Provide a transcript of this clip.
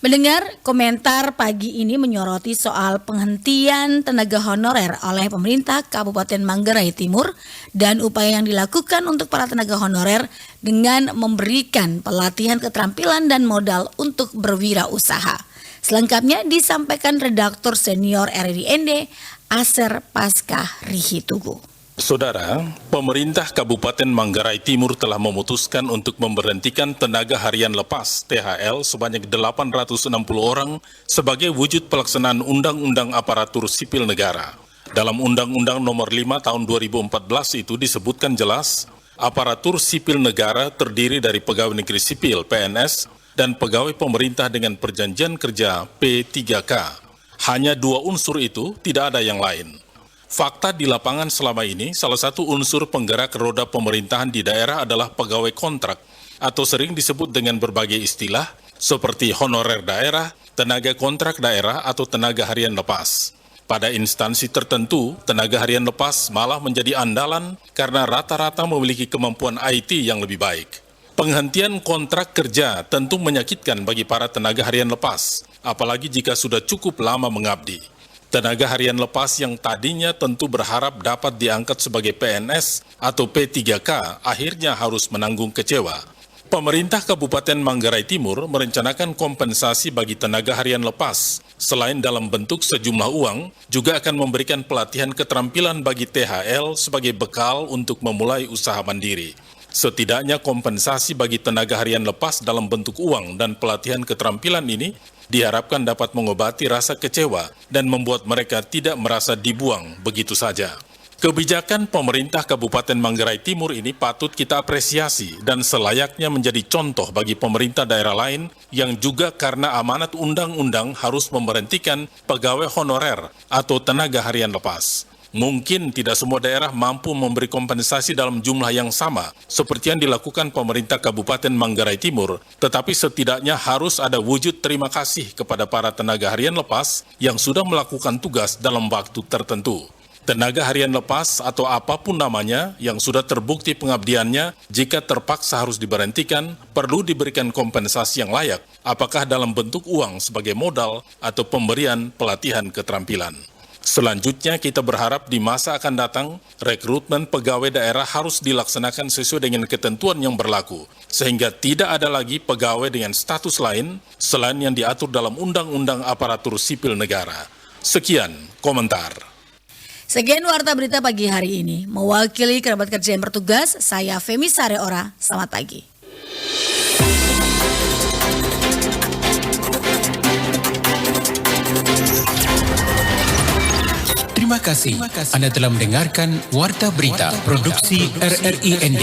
Mendengar komentar pagi ini menyoroti soal penghentian tenaga honorer oleh pemerintah Kabupaten Manggarai Timur dan upaya yang dilakukan untuk para tenaga honorer dengan memberikan pelatihan keterampilan dan modal untuk berwirausaha. Selengkapnya disampaikan redaktur senior RRIND Aser Paskah Rihitugu. Saudara, pemerintah Kabupaten Manggarai Timur telah memutuskan untuk memberhentikan tenaga harian lepas THL sebanyak 860 orang sebagai wujud pelaksanaan Undang-Undang Aparatur Sipil Negara. Dalam Undang-Undang Nomor 5 Tahun 2014 itu disebutkan jelas, aparatur sipil negara terdiri dari pegawai negeri sipil PNS dan pegawai pemerintah dengan perjanjian kerja P3K. Hanya dua unsur itu, tidak ada yang lain. Fakta di lapangan selama ini, salah satu unsur penggerak roda pemerintahan di daerah adalah pegawai kontrak atau sering disebut dengan berbagai istilah seperti honorer daerah, tenaga kontrak daerah, atau tenaga harian lepas. Pada instansi tertentu, tenaga harian lepas malah menjadi andalan karena rata-rata memiliki kemampuan IT yang lebih baik. Penghentian kontrak kerja tentu menyakitkan bagi para tenaga harian lepas, apalagi jika sudah cukup lama mengabdi. Tenaga harian lepas yang tadinya tentu berharap dapat diangkat sebagai PNS atau P3K akhirnya harus menanggung kecewa. Pemerintah Kabupaten Manggarai Timur merencanakan kompensasi bagi tenaga harian lepas. Selain dalam bentuk sejumlah uang, juga akan memberikan pelatihan keterampilan bagi THL sebagai bekal untuk memulai usaha mandiri. Setidaknya kompensasi bagi tenaga harian lepas dalam bentuk uang dan pelatihan keterampilan ini diharapkan dapat mengobati rasa kecewa dan membuat mereka tidak merasa dibuang begitu saja. Kebijakan pemerintah Kabupaten Manggarai Timur ini patut kita apresiasi dan selayaknya menjadi contoh bagi pemerintah daerah lain yang juga karena amanat undang-undang harus memberhentikan pegawai honorer atau tenaga harian lepas. Mungkin tidak semua daerah mampu memberi kompensasi dalam jumlah yang sama seperti yang dilakukan pemerintah Kabupaten Manggarai Timur, tetapi setidaknya harus ada wujud terima kasih kepada para tenaga harian lepas yang sudah melakukan tugas dalam waktu tertentu. Tenaga harian lepas atau apapun namanya yang sudah terbukti pengabdiannya jika terpaksa harus diberhentikan perlu diberikan kompensasi yang layak, apakah dalam bentuk uang sebagai modal atau pemberian pelatihan keterampilan. Selanjutnya kita berharap di masa akan datang, rekrutmen pegawai daerah harus dilaksanakan sesuai dengan ketentuan yang berlaku, sehingga tidak ada lagi pegawai dengan status lain selain yang diatur dalam Undang-Undang Aparatur Sipil Negara. Sekian komentar. Sekian warta berita pagi hari ini. Mewakili kerabat kerja yang bertugas, saya Femi Sareora. Selamat pagi. Terima kasih. Anda telah mendengarkan Warta Berita Produksi RRIND.